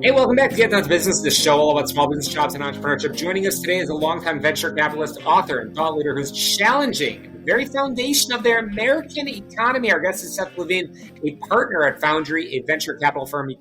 Hey, welcome back to Get Down to Business, the show all about small business, jobs, and entrepreneurship. Joining us today is a longtime venture capitalist, author, and thought leader who's challenging the very foundation of their American economy. Our guest is Seth Levine, a partner at Foundry, a venture capital firm he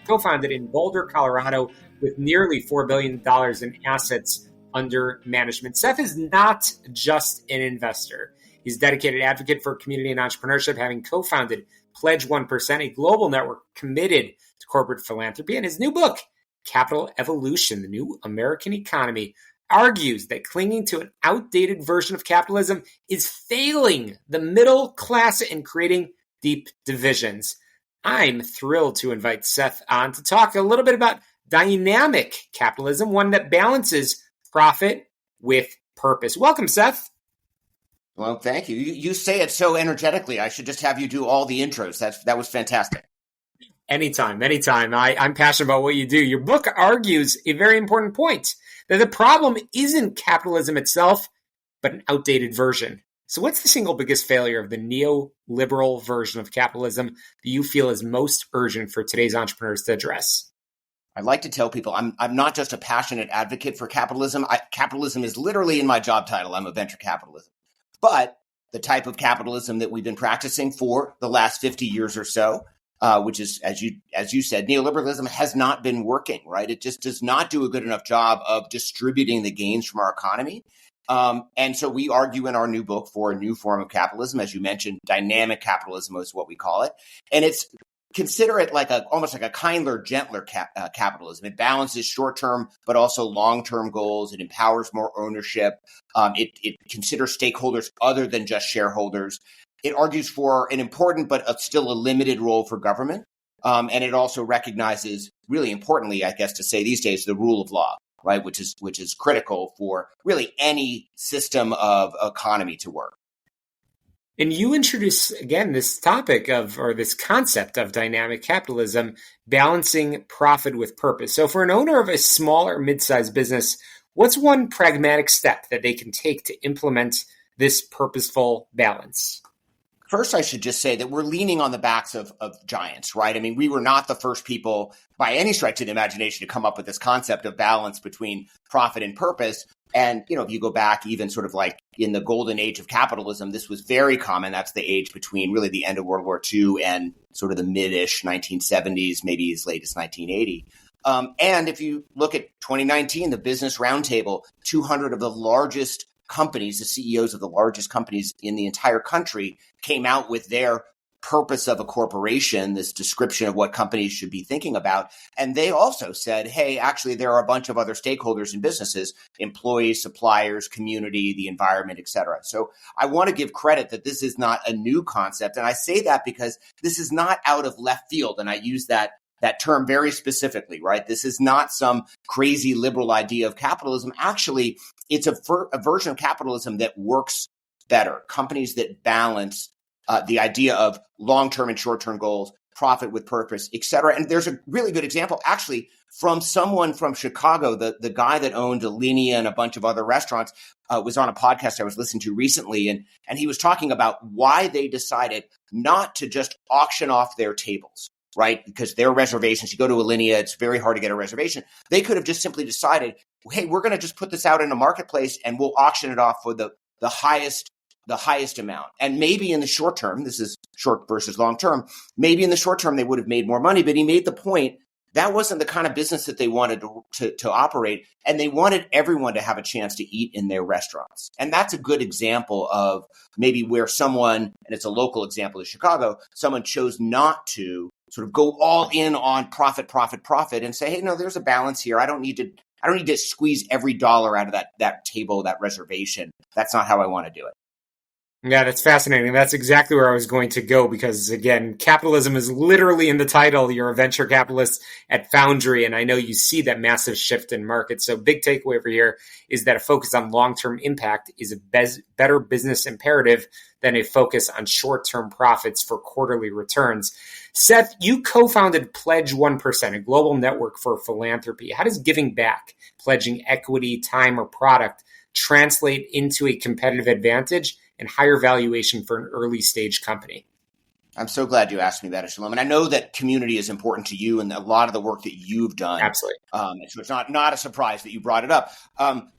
co-founded in Boulder, Colorado, with nearly $4 billion in assets under management. Seth is not just an investor. He's a dedicated advocate for community and entrepreneurship, having co-founded Pledge 1%, a global network committed to corporate philanthropy. And his new book, Capital Evolution, the New American Economy, argues that clinging to an outdated version of capitalism is failing the middle class and creating deep divisions. I'm thrilled to invite Seth on to talk a little bit about dynamic capitalism, one that balances profit with purpose. Welcome, Seth. Well, thank you. You say it so energetically. I should just have you do all the intros. That was fantastic. Anytime. I'm passionate about what you do. Your book argues a very important point, that the problem isn't capitalism itself, but an outdated version. So what's the single biggest failure of the neoliberal version of capitalism that you feel is most urgent for today's entrepreneurs to address? I like to tell people I'm not just a passionate advocate for capitalism. Capitalism is literally in my job title. I'm a venture capitalist. But the type of capitalism that we've been practicing for the last 50 years or so, which is, as you said, neoliberalism has not been working, right? It just does not do a good enough job of distributing the gains from our economy. And so we argue in our new book for a new form of capitalism. As you mentioned, dynamic capitalism is what we call it. And consider it like almost like a kinder, gentler capitalism. It balances short-term, but also long-term goals. It empowers more ownership. It considers stakeholders other than just shareholders. It argues for an important, but still a limited role for government. And it also recognizes, really importantly, I guess to say these days, the rule of law, right? Which is critical for really any system of economy to work. And you introduce, again, this concept of dynamic capitalism, balancing profit with purpose. So for an owner of a small or mid-sized business, what's one pragmatic step that they can take to implement this purposeful balance? First, I should just say that we're leaning on the backs of giants, right? I mean, we were not the first people by any stretch of the imagination to come up with this concept of balance between profit and purpose. And, if you go back even sort of like in the golden age of capitalism, this was very common. That's the age between really the end of World War II and sort of the mid-ish 1970s, maybe as late as 1980. And if you look at 2019, the Business Roundtable, 200 of the largest companies, the CEOs of the largest companies in the entire country came out with their purpose of a corporation, this description of what companies should be thinking about. And they also said, hey, actually, there are a bunch of other stakeholders in businesses, employees, suppliers, community, the environment, et cetera. So I want to give credit that this is not a new concept. And I say that because this is not out of left field. And I use that term very specifically, right? This is not some crazy liberal idea of capitalism. Actually, it's a version of capitalism that works better. Companies that balance the idea of long-term and short-term goals, profit with purpose, et cetera. And there's a really good example, actually, from someone from Chicago, the guy that owned Alinea and a bunch of other restaurants, was on a podcast I was listening to recently. And he was talking about why they decided not to just auction off their tables, right? Because their reservations, you go to Alinea, it's very hard to get a reservation. They could have just simply decided, hey, we're going to just put this out in a marketplace and we'll auction it off for the highest amount. And maybe in the short term, this is short versus long term, maybe in the short term, they would have made more money. But he made the point that wasn't the kind of business that they wanted to operate. And they wanted everyone to have a chance to eat in their restaurants. And that's a good example of maybe where someone, and it's a local example of Chicago, someone chose not to sort of go all in on profit, and say, hey, no, there's a balance here. I don't need to squeeze every dollar out of that table, that reservation. That's not how I want to do it. Yeah, that's fascinating. That's exactly where I was going to go because, again, capitalism is literally in the title. You're a venture capitalist at Foundry, and I know you see that massive shift in market. So big takeaway over here is that a focus on long-term impact is a better business imperative than a focus on short-term profits for quarterly returns. Seth, you co-founded Pledge 1%, a global network for philanthropy. How does giving back, pledging equity, time, or product translate into a competitive advantage and higher valuation for an early stage company? I'm so glad you asked me that, Shalom. And I know that community is important to you and a lot of the work that you've done. Absolutely. So it's not a surprise that you brought it up.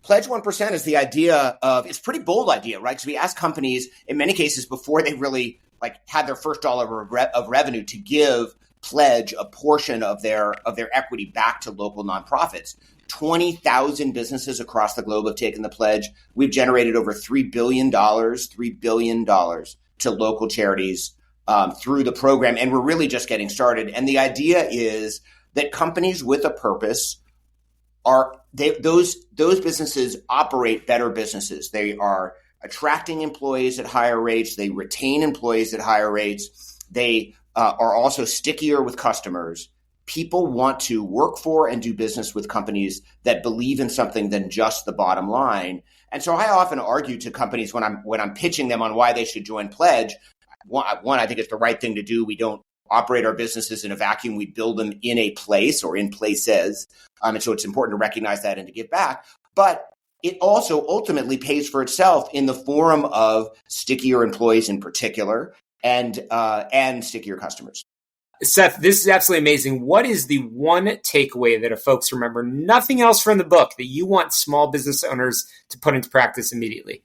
Pledge 1% is the idea of, it's a pretty bold idea, right? Because we ask companies in many cases before they really had their first dollar of revenue to pledge a portion of their equity back to local nonprofits. 20,000 businesses across the globe have taken the pledge. We've generated over $3 billion to local charities through the program. And we're really just getting started. And the idea is that companies with a purpose those businesses operate better businesses. They are attracting employees at higher rates. They retain employees at higher rates. They are also stickier with customers. People want to work for and do business with companies that believe in something than just the bottom line. And so I often argue to companies when I'm pitching them on why they should join Pledge. One, I think it's the right thing to do. We don't operate our businesses in a vacuum. We build them in a place or in places. And so it's important to recognize that and to give back. But it also ultimately pays for itself in the form of stickier employees in particular and stickier customers. Seth, this is absolutely amazing. What is the one takeaway that if folks remember nothing else from the book that you want small business owners to put into practice immediately?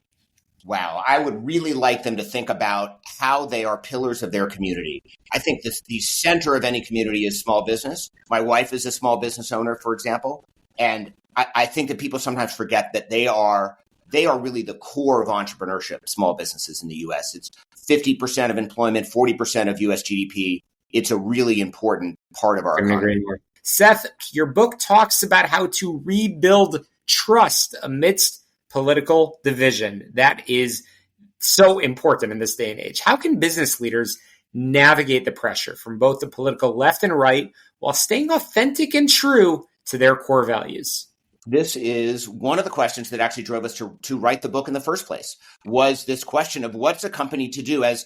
Wow. I would really like them to think about how they are pillars of their community. I think the center of any community is small business. My wife is a small business owner, for example. And I think that people sometimes forget that they are really the core of entrepreneurship, small businesses in the U.S. It's 50% of employment, 40% of U.S. GDP. It's a really important part of our economy. Seth, your book talks about how to rebuild trust amidst political division. That is so important in this day and age. How can business leaders navigate the pressure from both the political left and right while staying authentic and true to their core values? This is one of the questions that actually drove us to write the book in the first place, was this question of what's a company to do as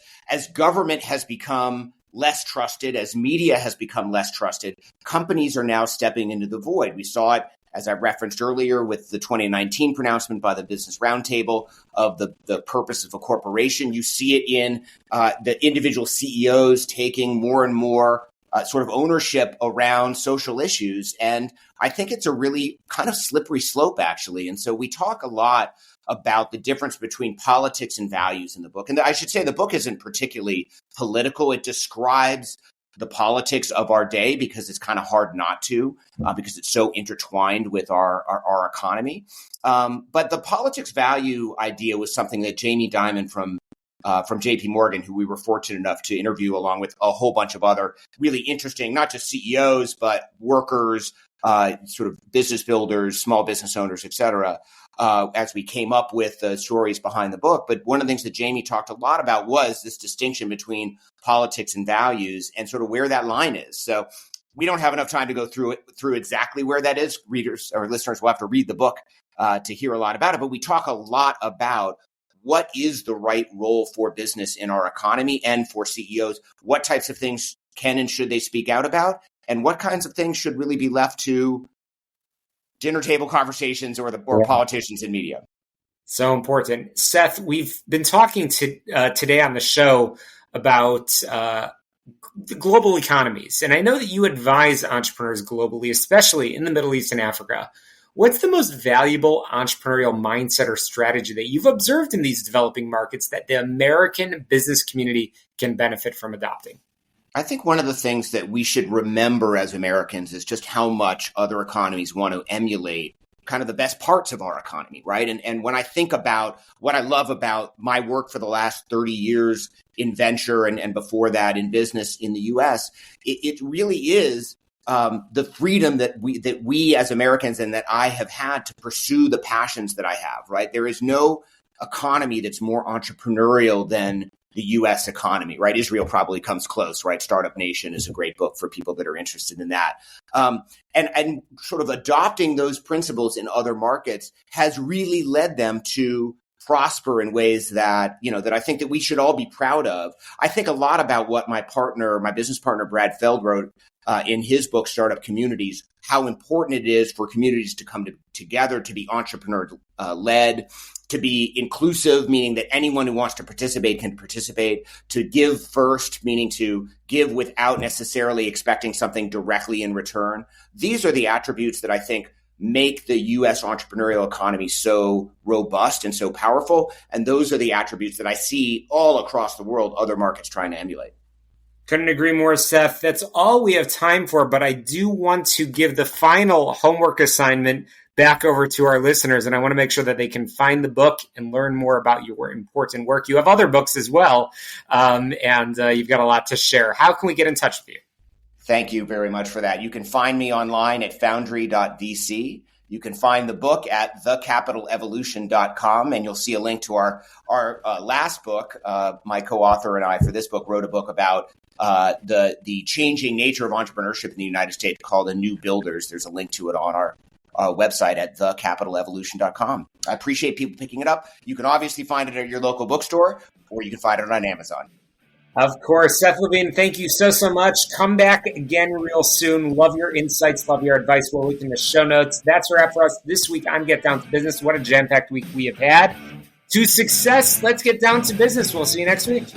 government has become less trusted, as media has become less trusted. Companies are now stepping into the void. We saw it, as I referenced earlier, with the 2019 pronouncement by the Business Roundtable of the purpose of a corporation. You see it in the individual CEOs taking more and more sort of ownership around social issues. And I think it's a really kind of slippery slope, actually. And so we talk a lot about the difference between politics and values in the book. And I should say the book isn't particularly political. It describes the politics of our day because it's kind of hard not to, because it's so intertwined with our economy. But the politics value idea was something that Jamie Dimon from JP Morgan, who we were fortunate enough to interview along with a whole bunch of other really interesting, not just CEOs, but workers, sort of business builders, small business owners, et cetera, as we came up with the stories behind the book. But one of the things that Jamie talked a lot about was this distinction between politics and values and sort of where that line is. So we don't have enough time to go through exactly where that is. Readers or listeners will have to read the book to hear a lot about it. But we talk a lot about what is the right role for business in our economy and for CEOs. What types of things can and should they speak out about? And what kinds of things should really be left to dinner table conversations or politicians and media? So important. Seth, we've been talking today on the show about the global economies. And I know that you advise entrepreneurs globally, especially in the Middle East and Africa. What's the most valuable entrepreneurial mindset or strategy that you've observed in these developing markets that the American business community can benefit from adopting? I think one of the things that we should remember as Americans is just how much other economies want to emulate kind of the best parts of our economy, right? And when I think about what I love about my work for the last 30 years in venture and before that in business in the US, it really is the freedom that we as Americans and that I have had to pursue the passions that I have, right? There is no economy that's more entrepreneurial than the U.S. economy, right? Israel probably comes close, right? Startup Nation is a great book for people that are interested in that. And sort of adopting those principles in other markets has really led them to prosper in ways that, that I think that we should all be proud of. I think a lot about what my business partner, Brad Feld, wrote in his book, Startup Communities, how important it is for communities to come together, to be entrepreneur-led, to be inclusive, meaning that anyone who wants to participate can participate, to give first, meaning to give without necessarily expecting something directly in return. These are the attributes that I think make the U.S. entrepreneurial economy so robust and so powerful. And those are the attributes that I see all across the world, other markets trying to emulate. Couldn't agree more, Seth. That's all we have time for, but I do want to give the final homework assignment back over to our listeners, and I want to make sure that they can find the book and learn more about your important work. You have other books as well, and you've got a lot to share. How can we get in touch with you? Thank you very much for that. You can find me online at foundry.vc. You can find the book at thecapitalevolution.com, and you'll see a link to our last book. My co-author and I for this book wrote a book about the changing nature of entrepreneurship in the United States called The New Builders. There's a link to it on our website at thecapitalevolution.com. I appreciate people picking it up. You can obviously find it at your local bookstore, or you can find it on Amazon. Of course. Seth Levine, thank you so much. Come back again real soon. Love your insights. Love your advice. We'll link in the show notes. That's a wrap for us this week on Get Down to Business. What a jam-packed week we have had. To success, let's get down to business. We'll see you next week.